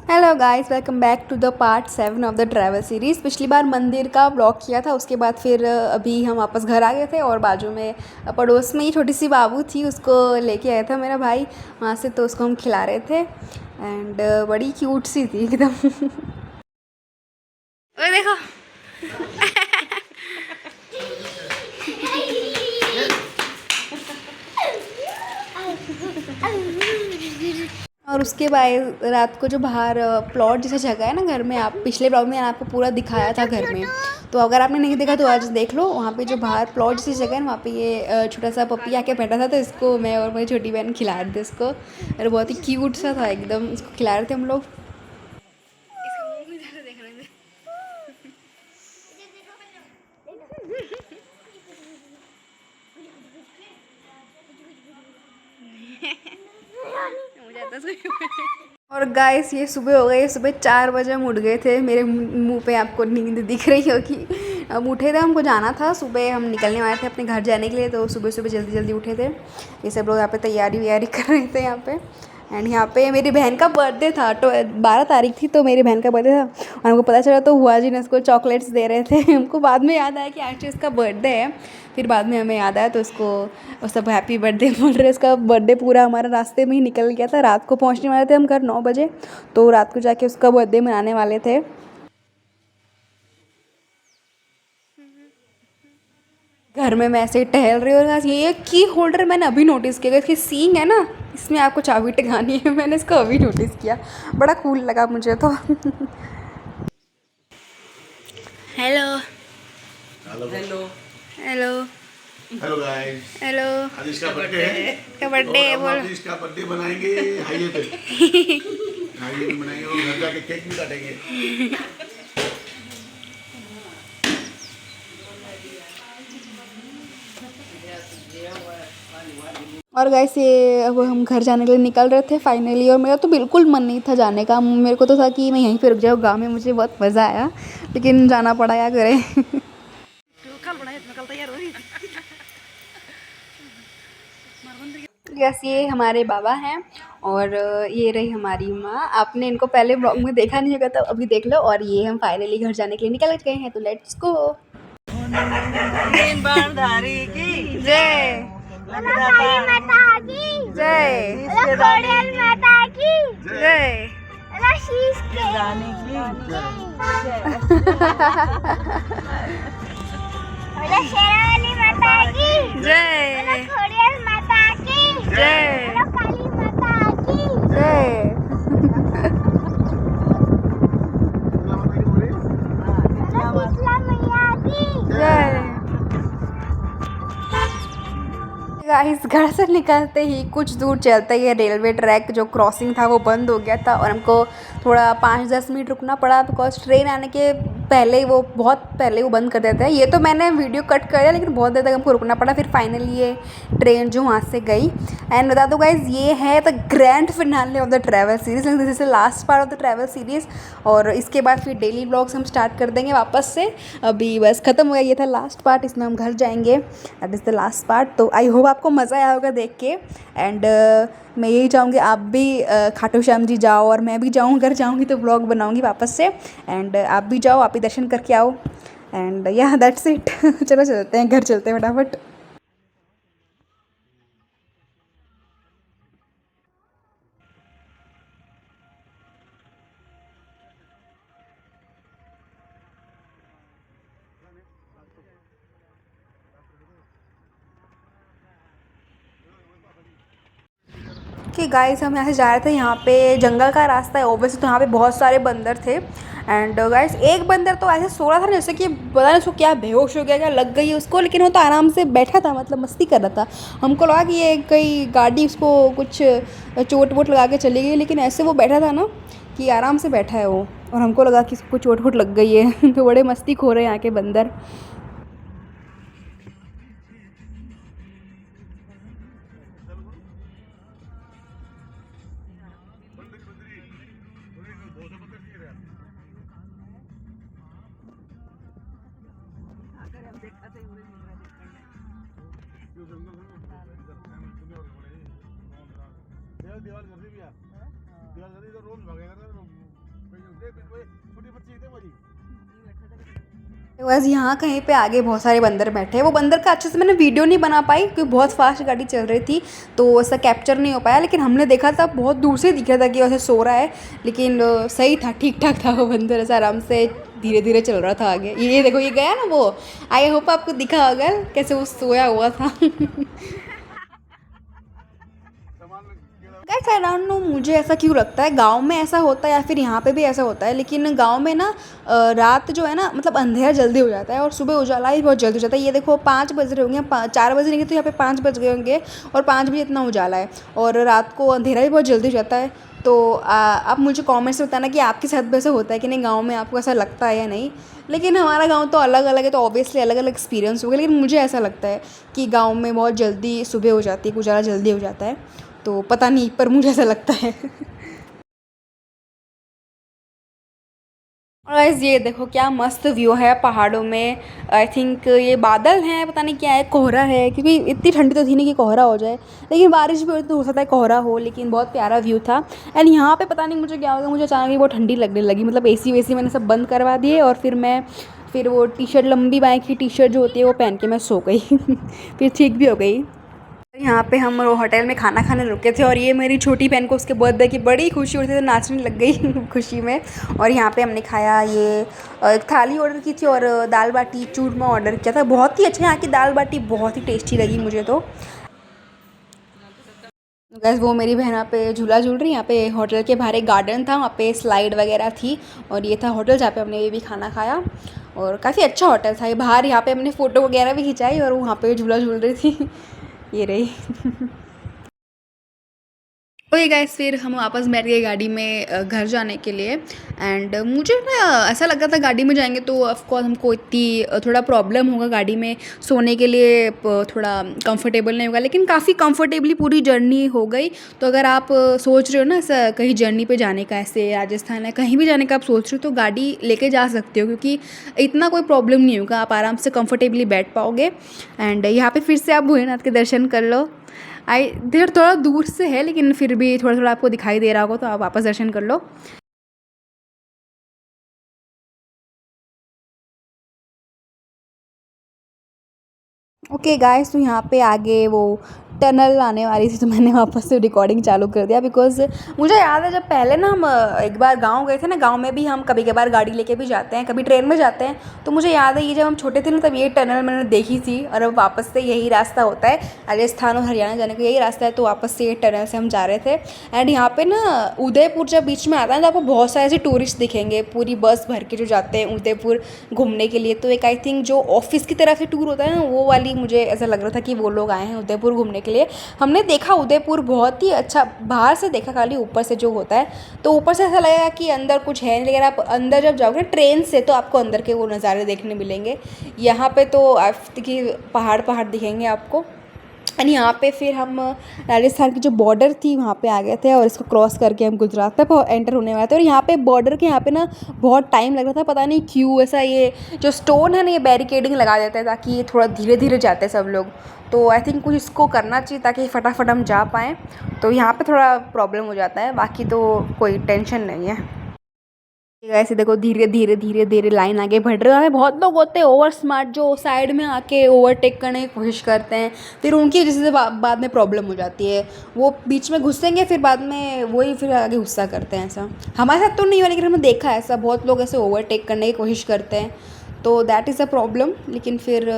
Hello guys, welcome back to the part 7 of the travel series. पिछली बार मंदिर का ब्लॉग किया था, उसके बाद फिर अभी हम वापस घर आ गए थे और बाजू में पड़ोस में ही छोटी सी बाबू थी, उसको लेके आया था मेरा भाई वहाँ से, तो उसको हम खिला रहे थे एंड बड़ी क्यूट सी थी एकदम। ओए देखो। और उसके बाद रात को जो बाहर प्लॉट जैसा जगह है ना घर में, आप पिछले ब्लॉग में आपको पूरा दिखाया था घर में, तो अगर आपने नहीं देखा तो आज देख लो। वहाँ पे जो बाहर प्लॉट जैसी जगह है ना, वहाँ पे ये छोटा सा पपी आके बैठा था, तो इसको मैं और मेरी छोटी बहन खिला रहे थे इसको, और बहुत ही क्यूट सा था एकदम। इसको खिला रहे थे हम लोग। इसका मुंह भी ज़्यादा देखने में। और गाइस ये सुबह हो गई, सुबह 4 बजे हम उठ गए थे। मेरे मुंह पे आपको नींद दिख रही होगी। हम उठे थे, हमको जाना था सुबह, हम निकलने वाले थे अपने घर जाने के लिए, तो सुबह सुबह जल्दी जल्दी उठे थे। ये सब लोग यहाँ पे तैयारी वैयारी कर रहे थे यहाँ पे। एंड यहाँ पे मेरी बहन का बर्थडे था, तो 12 तारीख थी, तो मेरी बहन का बर्थडे था और हमको पता चला, तो हुआ जी ने उसको चॉकलेट्स दे रहे थे। हमको बाद में याद आया कि एक्चुअली इसका बर्थडे है। फिर बाद में हमें याद आया, तो उसको सब हैप्पी बर्थडे बोल रहे। उसका बर्थडे पूरा हमारा रास्ते में ही निकल गया था। रात को पहुँचने वाले थे हम घर 9 बजे, तो रात को जाके उसका बर्थडे मनाने वाले थे। घर में मैं ऐसे ही टहल रही हूँ, और ये की होल्डर मैंने अभी नोटिस किया, इसकी सींग है ना, इसमें आपको चाबी टिकानी है। मैंने इसको अभी नोटिस किया, बड़ा कूल लगा मुझे तो। Hello hello hello hello hello guys. Hello. आज इसका बर्थडे है। इसका बर्थडे है, और हम बोलो। अभी इसका बर्थडे बनाएंगे हाईवे पे। हाईवे पे बनाएंगे और घर जाके केक भी काटेंगे। और गाइस ये अब हम घर जाने के लिए निकल रहे थे फाइनली, और मेरा तो बिल्कुल मन नहीं था जाने का। मेरे को तो था कि मैं यहीं पे रुक जाऊँ, गाँव में मुझे बहुत मज़ा आया, लेकिन जाना पड़ा, क्या करें। यस, ये हमारे बाबा हैं और ये रही हमारी माँ। आपने इनको पहले ब्लॉग में देखा नहीं होगा, तो अभी देख लो। और ये हम फाइनली घर जाने के लिए निकल गए हैं, तो लेट्स गो। बाणधारी की जय माता की जय खोड़ियाल माता की जय। शीश के रानी की शेरावाली माता की जय खोड़ियाल माता की जय काली माता की जय। शीतला मैया की जय। गाइस घर से निकलते ही कुछ दूर चलते ही रेलवे ट्रैक जो क्रॉसिंग था वो बंद हो गया था, और हमको थोड़ा 5-10 मिनट रुकना पड़ा, बिकॉज ट्रेन आने के पहले ही वो बहुत पहले वो बंद कर देते हैं। ये तो मैंने वीडियो कट कर दिया, लेकिन बहुत देर तक हमको रुकना पड़ा। फिर फाइनली ये ट्रेन जो वहाँ से गई। एंड बता दो गाइज, ये है the grand finale of the travel series, this is the last part of the travel series. और इसके बाद फिर डेली ब्लॉग्स हम स्टार्ट कर देंगे वापस से। अभी बस ख़त्म हो गया, ये था लास्ट पार्ट, इसमें हम घर जाएंगे। That is the last part. तो आई होप आपको मज़ा आया होगा देख के। एंड मैं यही चाहूँगी आप भी खाटू श्याम जी जाओ, और मैं भी जाऊँ, घर जाऊँगी तो ब्लॉग बनाऊँगी वापस से। एंड आप भी जाओ, आप भी दर्शन करके आओ। एंड या दैट्स इट। चलो चलते हैं, घर चलते हैं फटाफट। कि गाइस हम यहाँ से जा रहे थे, यहाँ पे जंगल का रास्ता है ओबेसी, तो यहाँ पे बहुत सारे बंदर थे। एंड गाइस एक बंदर तो ऐसे सो रहा था जैसे कि पता नहीं उसको क्या बेहोश हो गया, क्या लग गई उसको, लेकिन वो तो आराम से बैठा था, मतलब मस्ती कर रहा था। हमको लगा कि ये कई गाड़ी उसको कुछ चोट वोट लगा के चली गई, लेकिन ऐसे वो बैठा था ना कि आराम से बैठा है वो, और हमको लगा कि उसको चोट वोट लग गई है। तो बड़े मस्ती खो रहे हैं यहाँ के बंदर। दीवार कर दी भैया, दीवार कर दी तो रोज भागेगा ना। छोटी बच्ची थे वो जी बस यहाँ कहीं पे आगे बहुत सारे बंदर बैठे हैं। वो बंदर का अच्छे से मैंने वीडियो नहीं बना पाई क्योंकि बहुत फास्ट गाड़ी चल रही थी तो ऐसा कैप्चर नहीं हो पाया, लेकिन हमने देखा था बहुत दूर से दिख रहा था कि वैसे सो रहा है, लेकिन सही था, ठीक ठाक था वो बंदर, ऐसा आराम से धीरे धीरे चल रहा था आगे। ये देखो ये गया ना वो, आई होप आपको दिखा होगा कैसे वो सोया हुआ था। गाइस आई डोंट नो मुझे ऐसा क्यों लगता है, गांव में ऐसा होता है या फिर यहाँ पे भी ऐसा होता है, लेकिन गांव में ना रात जो है ना मतलब अंधेरा जल्दी हो जाता है और सुबह उजाला ही बहुत जल्दी हो जाता है। ये देखो 5 बज रहे होंगे, 4 बज रहे तो यहाँ पे 5 बज गए होंगे और 5 बजे इतना उजाला है और रात को अंधेरा भी बहुत जल्दी हो जाता है। तो आप मुझे कमेंट्स में बताना कि आपके साथ भी ऐसा होता है कि नहीं, गाँव में आपको ऐसा लगता है या नहीं। लेकिन हमारा गाँव तो अलग अलग है तो ऑब्वियसली अलग अलग एक्सपीरियंस होगा, लेकिन मुझे ऐसा लगता है कि गाँव में बहुत जल्दी सुबह हो जाती है, उजाला जल्दी हो जाता है, तो पता नहीं पर मुझे ऐसा लगता है। और गाइस ये देखो क्या मस्त व्यू है पहाड़ों में। आई थिंक ये बादल हैं, पता नहीं क्या है, कोहरा है, क्योंकि इतनी ठंडी तो थी नहीं कि कोहरा हो जाए, लेकिन बारिश भी तो हो सकता है कोहरा हो, लेकिन बहुत प्यारा व्यू था। एंड यहाँ पे पता नहीं मुझे क्या हो गया, मुझे अचानक ही बहुत ठंडी लगने लगी, मतलब एसी वेसी मैंने सब बंद करवा दिए और फिर वो टी शर्ट, लंबी बाएँ की टी शर्ट जो होती है वो पहन के मैं सो गई। फिर ठीक भी हो गई। यहाँ पे हम होटल में खाना खाने रुके थे और ये मेरी छोटी बहन को उसके बर्थडे की बड़ी खुशी हो रही थी तो नाचने लग गई खुशी में। और यहाँ पे हमने खाया, ये एक थाली ऑर्डर की थी और दाल बाटी चूरमा ऑर्डर किया था, बहुत ही अच्छा। यहाँ की दाल बाटी बहुत ही टेस्टी लगी मुझे तो। गैस वो मेरी बहन यहाँ पे झूला झूल रही है। यहाँ पे होटल के बाहर एक गार्डन था, वहाँ पे स्लाइड वगैरह थी और ये था होटल जहाँ पे हमने ये भी खाना खाया और काफ़ी अच्छा होटल था ये। बाहर यहाँ पे हमने फ़ोटो वगैरह भी खिंचाई और वहाँ पे झूला झूल रही थी। ये रही। ओके गाइस, फिर हम वापस बैठ गए गाड़ी में घर जाने के लिए। एंड मुझे ना ऐसा लगा था गाड़ी में जाएंगे तो ऑफकोर्स हमको इतनी थोड़ा प्रॉब्लम होगा गाड़ी में सोने के लिए, थोड़ा कंफर्टेबल नहीं होगा, लेकिन काफ़ी कंफर्टेबली पूरी जर्नी हो गई। तो अगर आप सोच रहे हो ना ऐसा कहीं जर्नी पे जाने का, ऐसे राजस्थान है कहीं भी जाने का आप सोच रहे हो तो गाड़ी लेके जा सकते हो, क्योंकि इतना कोई प्रॉब्लम नहीं होगा, आप आराम से कंफर्टेबली बैठ पाओगे। एंड यहाँ पे फिर से आप भोलेनाथ के दर्शन कर लो। इधर थोड़ा दूर से है लेकिन फिर भी थोड़ा थोड़ा आपको दिखाई दे रहा होगा, तो आप वापस दर्शन कर लो। ओके गाइस, तो यहाँ पे आगे वो टनल आने वाली थी तो मैंने वापस से रिकॉर्डिंग चालू कर दिया, बिकॉज़ मुझे याद है जब पहले ना हम एक बार गांव गए थे ना, गांव में भी हम कभी कभार गाड़ी लेके भी जाते हैं, कभी ट्रेन में जाते हैं, तो मुझे याद है ये जब हम छोटे थे ना तब ये टनल मैंने देखी थी और अब वापस से यही रास्ता होता है, राजस्थान और हरियाणा जाने का यही रास्ता है, तो वापस से ये टनल से हम जा रहे थे। एंड यहाँ पे ना उदयपुर जब बीच में आता है तो आपको बहुत सारे ऐसे टूरिस्ट दिखेंगे, पूरी बस भर के जो जाते हैं उदयपुर घूमने के लिए। तो एक आई थिंक जो ऑफिस की तरफ से टूर होता है ना, वो वाली मुझे ऐसा लग रहा था कि वो लोग आए हैं उदयपुर घूमने के लिए। हमने देखा उदयपुर बहुत ही अच्छा, बाहर से देखा खाली, ऊपर से जो होता है तो ऊपर से ऐसा लगेगा कि अंदर कुछ है नहीं, लेकिन आप अंदर जब जाओगे ट्रेन से तो आपको अंदर के वो नज़ारे देखने मिलेंगे। यहाँ पे तो कि पहाड़ दिखेंगे आपको। एंड यहाँ पे फिर हम राजस्थान की जो बॉर्डर थी वहाँ पे आ गए थे और इसको क्रॉस करके हम गुजरात पे एंटर होने वाले थे। और यहाँ पे बॉर्डर के यहाँ पे ना बहुत टाइम लग रहा था, पता नहीं क्यों ऐसा, ये जो स्टोन है ना ये बैरिकेडिंग लगा देते हैं ताकि थोड़ा धीरे धीरे जाते हैं सब लोग। तो आई थिंक कुछ इसको करना चाहिए ताकि फटाफट हम जा पाएँ। तो यहाँ पे थोड़ा प्रॉब्लम हो जाता है, बाकी तो कोई टेंशन नहीं है। ऐसे देखो धीरे धीरे लाइन आगे बढ़ रही है। बहुत लोग होते हैं ओवर स्मार्ट जो साइड में आके ओवरटेक करने की कोशिश करते हैं, फिर उनकी वजह से बाद में प्रॉब्लम हो जाती है। वो बीच में घुसेंगे फिर बाद में वही फिर आगे गुस्सा करते हैं। ऐसा हमारे साथ तो नहीं हुआ, लेकिन हमने देखा है ऐसा, बहुत लोग ऐसे ओवरटेक करने की कोशिश करते हैं, तो दैट इज़ अ प्रॉब्लम। लेकिन फिर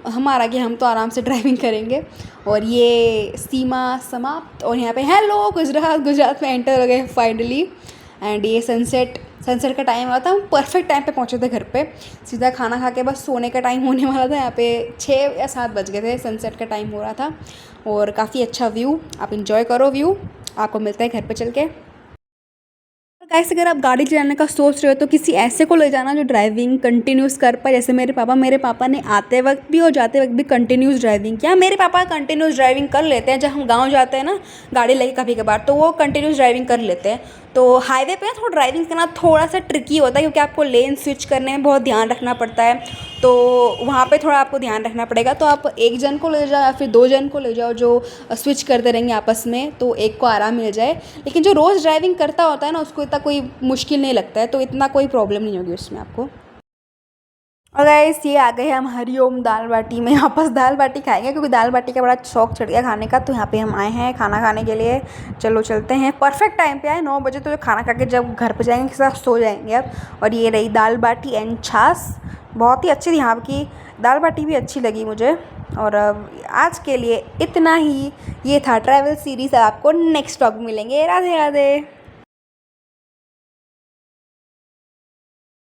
हमारा कि हम तो आराम से ड्राइविंग करेंगे। और ये सीमा समाप्त और यहाँ पे हेलो गुजरात में एंटर हो गए फाइनली। एंड ये सनसेट का टाइम हुआ था, हम परफेक्ट टाइम पे पहुँचे थे घर पे। सीधा खाना खा के बस सोने का टाइम होने वाला था, यहाँ पे 6 या 7 बज गए थे, सनसेट का टाइम हो रहा था। और काफ़ी अच्छा व्यू, आप इंजॉय करो व्यू, आपको मिलता है घर पे चल के। गाइस अगर आप गाड़ी चलाने का सोच रहे हो तो किसी ऐसे को ले जाना जो ड्राइविंग कंटिन्यूस कर पाए, जैसे मेरे पापा ने आते वक्त भी और जाते वक्त भी कंटिन्यूस ड्राइविंग किया। मेरे पापा कंटिन्यूस ड्राइविंग कर लेते हैं, जब हम गांव जाते हैं ना गाड़ी लेके कभी कभार, तो वो कंटिन्यूस ड्राइविंग कर लेते हैं। तो हाईवे पे थोड़ा ड्राइविंग करना थोड़ा सा ट्रिकी होता है क्योंकि आपको लेन स्विच करने में बहुत ध्यान रखना पड़ता है, तो वहाँ पे थोड़ा आपको ध्यान रखना पड़ेगा। तो आप एक जन को ले जाओ या फिर 2 जन को ले जाओ जो स्विच करते रहेंगे आपस में, तो एक को आराम मिल जाए। लेकिन जो रोज़ ड्राइविंग करता होता है ना, उसको इतना कोई मुश्किल नहीं लगता है, तो इतना कोई प्रॉब्लम नहीं होगी उसमें आपको। और गाइस ये आ गए हम हरिओम दाल बाटी में। यहाँ पर दाल बाटी खाएंगे क्योंकि दाल बाटी का बड़ा शौक चढ़ गया खाने का, तो यहाँ पे हम आए हैं खाना खाने के लिए। चलो चलते हैं, परफेक्ट टाइम पे आए, 9 बजे। तो जो खाना खा के जब घर पे जाएंगे सब सो जाएंगे अब। और ये रही दाल बाटी एंड छाछ, बहुत ही अच्छी थी यहाँ की दाल बाटी, भी अच्छी लगी मुझे। और आज के लिए इतना ही। ये था ट्रैवल सीरीज़, आपको नेक्स्ट व्लॉग मिलेंगे। राधे राधे।